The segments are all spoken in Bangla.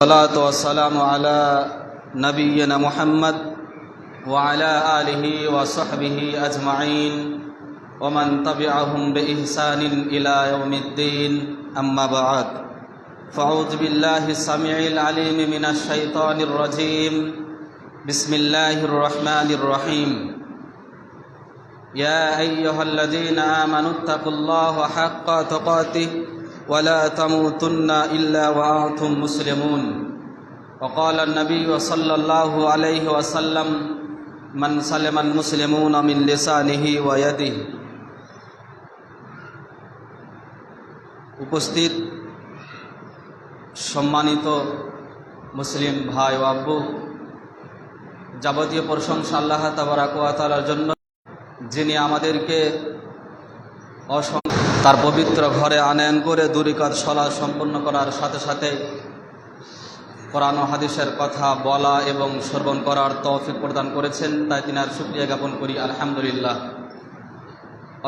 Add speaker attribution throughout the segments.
Speaker 1: الصلاة والسلام على نبينا محمد وعلى آله وصحبه أجمعين ومن تبعهم بإحسان إلى يوم الدين أما بعد فأعوذ بالله السميع العليم من الشيطان الرجيم بسم الله الرحمن الرحيم يا أيها الذين آمنوا اتقوا الله حق تقاته ولا تموتن إلا وأنتم مسلمون وقال النبي صلى الله عليه وسلم من سلم المسلمون من لسانه ويده উপস্থিত সম্মানিত মুসলিম ভাই ও আব্বু, যাবতীয় প্রশংসা আল্লাহ তাবারক ওয়া তাআলার জন্য, যিনি আমাদেরকে তার পবিত্র ঘরে আনয়ন করে দুরিকাত সালাত সম্পন্ন করার সাথে সাথে কোরআন ও হাদিসের কথা বলা এবং শ্রবণ করার তৌফিক প্রদান করেছেন, তাই তিনার শুকরিয়া জ্ঞাপন করি আলহামদুলিল্লাহ।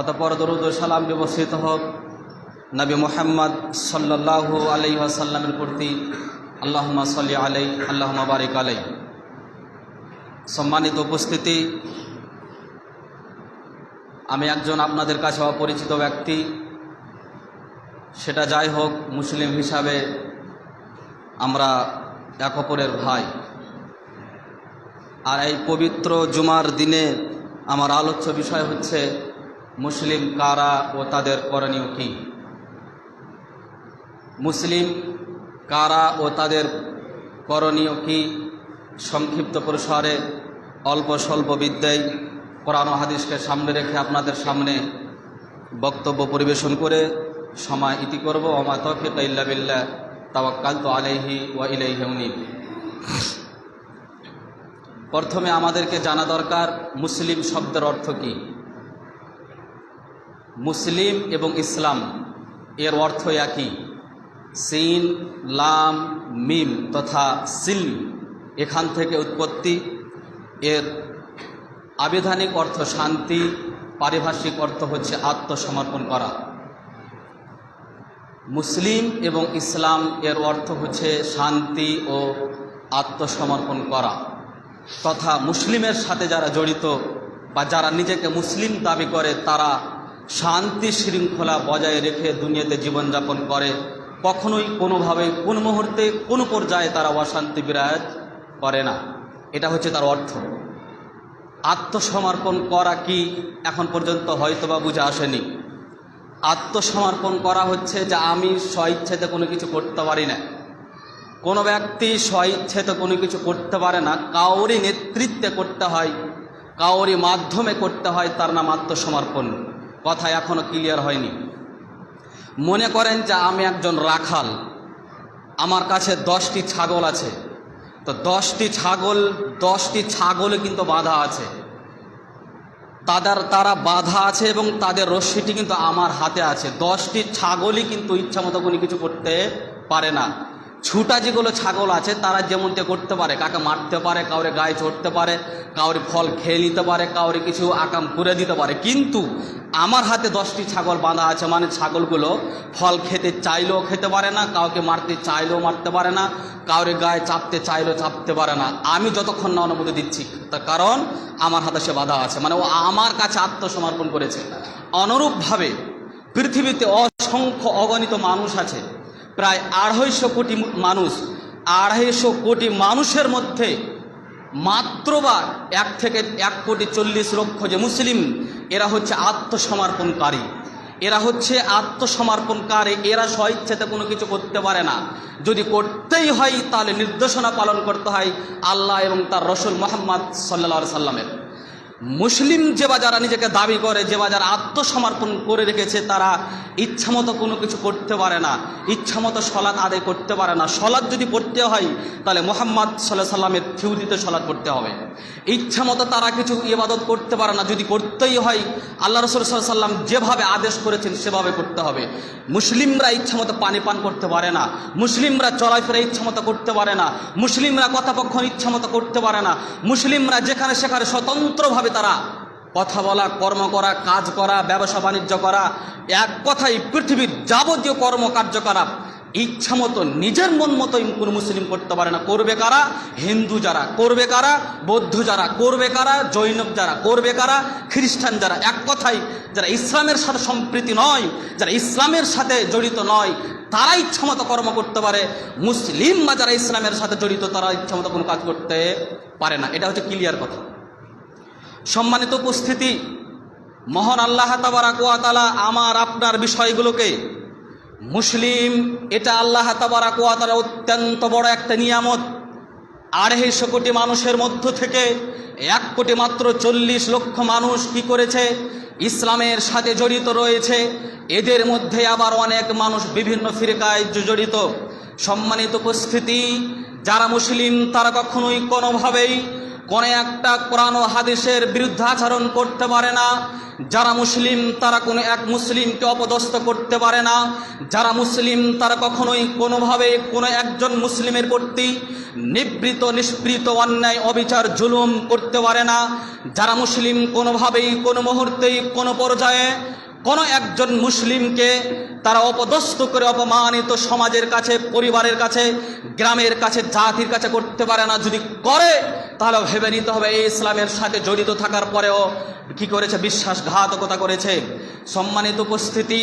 Speaker 1: অতঃপর দরুদ ও সালাম বিবর্ষিত হোক নবী মুহাম্মদ সাল্লাল্লাহু আলাইহি ওয়াসাল্লামের প্রতি, আল্লাহুম্মা সাল্লি আলাইহি আল্লাহুম্মা বারিক আলাইহি। সম্মানিত উপস্থিতি, আমি একজন আপনাদের কাছে অপরিচিত ব্যক্তি, সেটা যাই হোক, মুসলিম হিসাবে আমরা এক অপরের ভাই। আর এই পবিত্র জুমার দিনে আমার আলোচ্য বিষয় হচ্ছে মুসলিম কারা ও তাদের করণীয় কী। মুসলিম কারা ও তাদের করণীয় কী সংক্ষিপ্ত পরিসরে অল্প স্বল্প বিদ্যায় কোরআন ও হাদিসকে সামনে রেখে আপনাদের সামনে বক্তব্য পরিবেশন করে সময় ইতি করব। ওমা তৌফিক ইল্লা বিল্লাহ তাওয়াক্কালতু আলাইহি ওয়া ইলাইহি উনীব। প্রথমে আমাদেরকে জানা দরকার মুসলিম শব্দের অর্থ কী। মুসলিম এবং ইসলাম এর অর্থ একই। সিন, লাম, মিম তথা সিলম এখান থেকে উৎপত্তি। এর আবিধানিক অর্থ শান্তি, পারিভাষিক অর্থ হচ্ছে আত্মসমর্পণ করা। মুসলিম এবং ইসলাম এর অর্থ হচ্ছে শান্তি ও আত্মসমর্পণ করা, তথা মুসলিমের সাথে যারা জড়িত বা যারা নিজেকে মুসলিম দাবি করে তারা শান্তি শৃঙ্খলা বজায় রেখে দুনিয়াতে জীবনযাপন করে, কখনোই কোনোভাবে কোনো মুহূর্তে কোনো পর্যায়ে তারা অশান্তি বিরাজ করে না। এটা হচ্ছে তার অর্থ। আত্মসমর্পণ করা কি এখন পর্যন্ত হয়তোবা বুঝে আসেনি। আত্মসমর্পণ করা হচ্ছে যে আমি স্বইচ্ছেতে কোনো কিছু করতে পারি না। কোনো ব্যক্তি স্বইচ্ছেতে কোনো কিছু করতে পারে না, কাউরি নেতৃত্বে করতে হয়, কাউরি মাধ্যমে করতে হয়, তার নাম আত্মসমর্পণ। কথা এখনও ক্লিয়ার হয়নি। মনে করেন যে আমি একজন রাখাল, আমার কাছে 10টি ছাগল আছে, তো 10টি ছাগলে কিন্তু বাঁধা আছে, তারা বাঁধা আছে এবং তাদের রশ্মিটি কিন্তু আমার হাতে আছে। 10টি ছাগলই কিন্তু ইচ্ছা মতো কোনো কিছু করতে পারে না। ছুটা যেগুলো ছাগল আছে তারা যেমনটা করতে পারে, কাকে মারতে পারে, কাউরে গায়ে চড়তে পারে, কাউরে ফল খেয়ে নিতে পারে, কাউরে কিছু আকাম করে দিতে পারে। কিন্তু আমার হাতে 10টি ছাগল বাঁধা আছে, মানে ছাগলগুলো ফল খেতে চাইলেও খেতে পারে না, কাউকে মারতে চাইলেও মারতে পারে না, কাউরে গায়ে চাপতে চাইলেও চাপতে পারে না, আমি যতক্ষণ না অনুমতি দিচ্ছি, তার কারণ আমার হাতে সে বাঁধা আছে, মানে ও আমার কাছে আত্মসমর্পণ করেছে। অনুরূপভাবে পৃথিবীতে অসংখ্য অগণিত মানুষ আছে, প্রায় 250 কোটি মানুষ। 250 কোটি মানুষের মধ্যে মাত্র বা 1 থেকে 1,40,00,000 যে মুসলিম, এরা হচ্ছে আত্মসমর্পণকারী। এরা স্বইচ্ছাতে কোনো কিছু করতে পারে না। যদি করতেই হয় তাহলে নির্দেশনা পালন করতে হয় আল্লাহ এবং তার রসুল মুহাম্মদ সাল্লাল্লাহু আলাইহি সাল্লামের। মুসলিম যারা নিজেকে দাবি করে, যারা আত্মসমর্পণ করে রেখেছে, তারা ইচ্ছামতো কোনো কিছু করতে পারে না, ইচ্ছামতো সলাৎ আদায় করতে পারে না। সলাৎ যদি পড়তে হয় তাহলে মুহাম্মদ সাল্লাল্লাহু আলাইহি সাল্লামের থিওরিতে সলাৎ পড়তে হবে। ইচ্ছামতো তারা কিছু ইবাদত করতে পারে না, যদি করতেই হয় আল্লাহ রাসূল সাল্লাল্লাহু আলাইহি সাল্লাম যেভাবে আদেশ করেছেন সেভাবে করতে হবে। মুসলিমরা ইচ্ছামতো পানি পান করতে পারে না, মুসলিমরা চলাফেরা ইচ্ছামতো করতে পারে না, মুসলিমরা কথাপক্ষণ ইচ্ছামতো করতে পারে না, মুসলিমরা যেখানে সেখানে স্বতন্ত্রভাবে তারা কথা বলা, কর্ম করা, কাজ করা, ব্যবসা বাণিজ্য করা, এক কথায় পৃথিবীর যাবতীয় কর্মকার্য করা ইচ্ছা মতো নিজের মন মতোই কোনো মুসলিম করতে পারে না। করবে কারা? হিন্দু যারা। করবে কারা? বৌদ্ধ যারা। করবে কারা? জৈনব যারা। করবে কারা? খ্রিস্টান যারা। এক কথায় যারা ইসলামের সাথে সম্প্রীতি নয়, যারা ইসলামের সাথে জড়িত নয়, তারা ইচ্ছা মতো কর্ম করতে পারে। মুসলিম বা যারা ইসলামের সাথে জড়িত তারা ইচ্ছা মতো কোনো কাজ করতে পারে না। এটা হচ্ছে ক্লিয়ার কথা। সম্মানিত উপস্থিতি, মহান আল্লাহ তাবারাক ওয়া তাআলা আমার আপনার বিষয়গুলোকে মুসলিম, এটা আল্লাহ তাবারাক ওয়া তাআলা অত্যন্ত বড় একটা নিয়ামত। 250 কোটি মানুষের মধ্য থেকে 1 কোটি মাত্র 40 লক্ষ মানুষ কি করেছে? ইসলামের সাথে জড়িত রয়েছে। এদের মধ্যে আবার অনেক মানুষ বিভিন্ন ফিরকায় জড়িত। সম্মানিত উপস্থিতি, যারা মুসলিম তারা কখনোই কোনোভাবেই কোনো একটা কোরআন ও হাদিসের বিরুদ্ধে আচরণ করতে পারে না। যারা মুসলিম তারা কোনো এক মুসলিমকে অপদস্থ করতে পারে না। যারা মুসলিম তারা কখনোই কোনোভাবে কোনো একজন মুসলিমের প্রতি নিবৃত নিষ্পৃত অন্যায় অবিচার জুলুম করতে পারে না। যারা মুসলিম কোনোভাবেই কোনো মুহূর্তেই কোনো পর্যায়ে কোনো একজন মুসলিমকে তারা অপদস্থ করে অপমানিত সমাজের কাছে, পরিবারের কাছে, গ্রামের কাছে, জাতির কাছে করতে পারে না। যদি করে তাহলে ভেবে নিতে হবে এই ইসলামের সাথে জড়িত থাকার পরেও কি করেছে? বিশ্বাসঘাতকতা করেছে। সম্মানিত উপস্থিতি,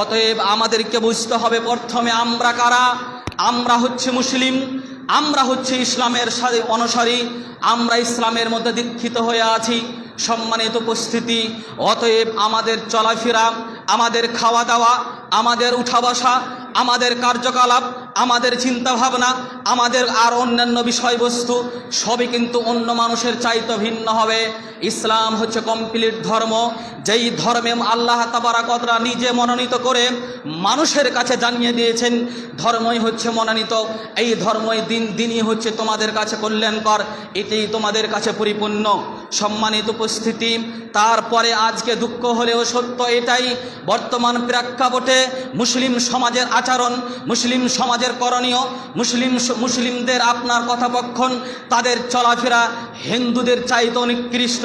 Speaker 1: অতএব আমাদেরকে বুঝতে হবে প্রথমে আমরা কারা। আমরা হচ্ছে মুসলিম, আমরা হচ্ছে ইসলামের সাথে অনুসারী, আমরা ইসলামের মধ্যে দীক্ষিত হয়ে আছি। সম্মানিত উপস্থিতি, অতএব আমাদের চলাফেরা, আমাদের খাওয়া দাওয়া, আমাদের উঠা বসা, আমাদের কার্যকলাপ, আমাদের চিন্তাভাবনা, আমাদের আর অন্যান্য বিষয়বস্তু সবই কিন্তু অন্য মানুষের চাইতে ভিন্ন হবে। ইসলাম হচ্ছে কমপ্লিট ধর্ম, যেই ধর্মে আল্লাহ তাবারাক ওয়া তাআলা নিজে মনোনীত করে মানুষের কাছে জানিয়ে দিয়েছেন ধর্মই হচ্ছে মনোনীত, এই ধর্মই দিনই হচ্ছে তোমাদের কাছে কল্যাণকর, এটাই তোমাদের কাছে পরিপূর্ণ। সম্মানিত উপস্থিতি, তারপরে আজকে দুঃখ হলেও সত্য এটাই, বর্তমান প্রেক্ষাপটে মুসলিম সমাজের আচরণ, মুসলিম সমাজের করণীয়, মুসলিমদের আপনার কথাপক্ষণ, তাদের চলাফেরা হিন্দুদের চাইতে নিকৃষ্ট।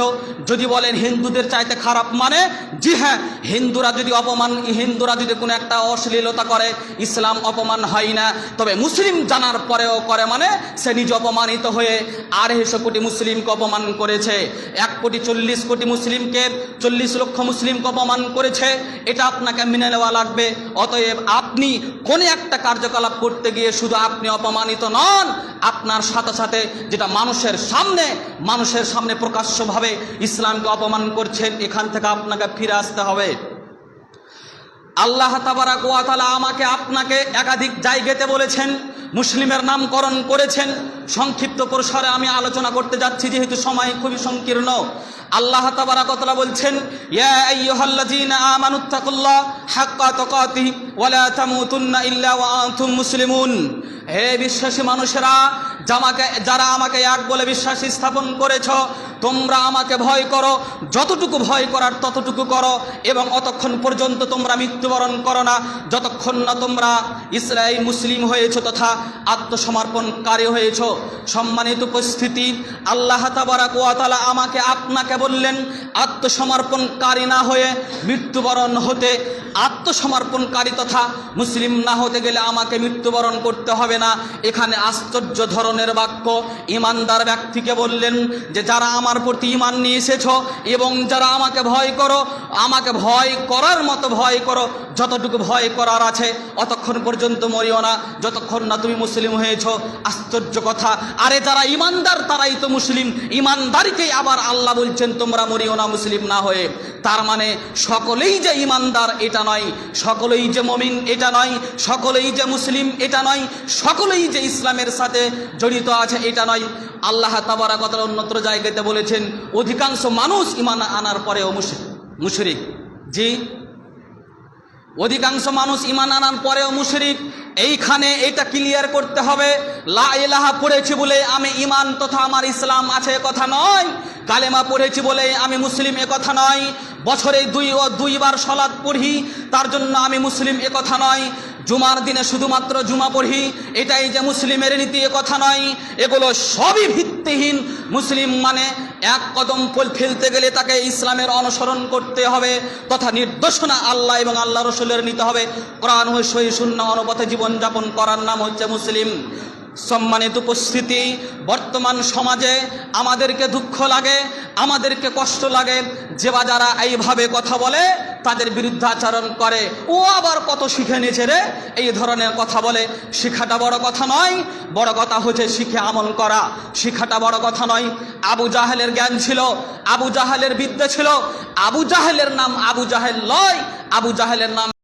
Speaker 1: যদি বলেন হিন্দুদের চাইতে খারাপ, মানে জি হ্যাঁ, হিন্দুরা যদি কোনো একটা অশ্লীলতা করে ইসলাম অপমান হয় না, তবে মুসলিম জানার পরেও করে, মানে সে নিজে অপমানিত হয়ে 250 কোটি মুসলিমকে অপমান করেছে। 1 কোটি 40 কোটি মুসলিমকে, 40 লক্ষ মুসলিমকে অপমান করেছে। এটা আপনাকে মেনে নেওয়া লাগবে। অতএব আপনি কোনো একটা কার্যকলাপ করতে গিয়ে শুধু আপনি অপমানিত নন, আপনার সাথে সাথে যেটা মানুষের সামনে প্রকাশ্যভাবে ইসলামকে অপমান করছেন, এখান থেকে আপনাকে ফিরে আসতে হবে। আল্লাহ তাবারাক ওয়া তাআলা আমাকে আপনাকে একাধিক জায়গাতে বলেছেন, মুসলিমের নামকরণ করেছেন। সংক্ষিপ্ত পরিসরে আমি আলোচনা করতে যাচ্ছি যেহেতু সময় খুবই সংকীর্ণ। আল্লাহ তাবারাক ওয়া তাআলা বলছেন, ইয়া আইয়ুহাল্লাযীনা আমানুত্তাকুল্লাহ হাক্কা তুকাতিহি ওয়া লা তামুতুন্না ইল্লা ওয়া আনতুম মুসলিমুন। হে বিশ্বাসী মানুষেরা, যারা আমাকে এক বলে বিশ্বাস স্থাপন করেছ, তোমরা আমাকে ভয় করো, যতটুকু ভয় করার ততটুকু করো, এবং অতক্ষণ পর্যন্ত তোমরা মৃত্যুবরণ করো না যতক্ষণ না তোমরা ইসরায়েল মুসলিম হয়েছ তথা আত্মসমর্পণকারী হয়েছ। সম্মানিত উপস্থিতি, আল্লাহ তাবারাক ওয়া তাআলা আমাকে আপনাকে বললেন আত্মসমর্পণকারী না হয়ে মৃত্যুবরণ হতে। আত্মসমর্পণকারী তথা মুসলিম না হতে গেলে আমাকে মৃত্যুবরণ করতে হবে না। এখানে আশ্চর্য ধরনের বাক্য। ইমানদার ব্যক্তিকে বললেন যে যারা আমার প্রতি ঈমান নিয়ে এসেছ এবং যারা আমাকে ভয় করো, আমাকে ভয় করার মতো ভয় করো, যতটুকু ভয় করার আছে অতক্ষণ পর্যন্ত মরিও না যতক্ষণ না তুমি মুসলিম হয়েছ। আশ্চর্য কথা। আরে যারা ঈমানদার তারাই তো মুসলিম, ঈমানদারকেই আবার আল্লাহ বলছেন তোমরা মরিও না মুসলিম না হয়ে। তার মানে সকলেই যে ঈমানদার এটা নয়, সকলেই যে মুমিন এটা নয়, সকলেই যে মুসলিম এটা নয়, সকলেই যে ইসলামের সাথে জড়িত আছে এটা নয়। আল্লাহ তাবারাক ওয়া তাআলা অন্যত্র জায়গাতে বলেছেন অধিকাংশ মানুষ ঈমান আনার পরেও মুশরিক। জি, অধিকাংশ মানুষ ঈমান আনার পরেও মুশরিক। এইখানে এটা ক্লিয়ার করতে হবে, লা ইলাহা পড়েছি বলে আমি ঈমান তথা আমার ইসলাম আছে কথা নয়, কালেমা পড়েছি বলে আমি মুসলিম কথা নয়, বছরে 2 বার সালাত পড়ি তার জন্য আমি মুসলিম কথা নয়, জুমার দিনে শুধুমাত্র জুমা পড়ি এটাই যে মুসলিমের নীতি কথা নয়। এগুলো সবই ভিত্তিহীন। মুসলিম মানে এক কদম ফেলতে গেলে তাকে ইসলামের অনুসরণ করতে হবে, তথা নির্দেশনা আল্লাহ এবং আল্লাহ রসুলের নিতে হবে। কোরআন ও সহিহ সুন্নাহ অনুপাতে জীবনযাপন করার নাম হচ্ছে মুসলিম। সম্মানিত উপস্থিতি, বর্তমান সমাজে আমাদেরকে দুঃখ লাগে, আমাদেরকে কষ্ট লাগে যে যারা এইভাবে কথা বলে তাদের বিরুদ্ধাচরণ করে। ও আবার কত শিখে নিয়েছে রে, এই ধরনের কথা বলে। শিখাটা বড় কথা নয়, বড় কথা হচ্ছে শিখে আমল করা। শিখাটা বড় কথা নয়। আবু জাহেলের জ্ঞান ছিল, আবু জাহেলের বিদ্যা ছিল। আবু জাহেলের নাম আবু জাহেল নয়, আবু জাহেলের নাম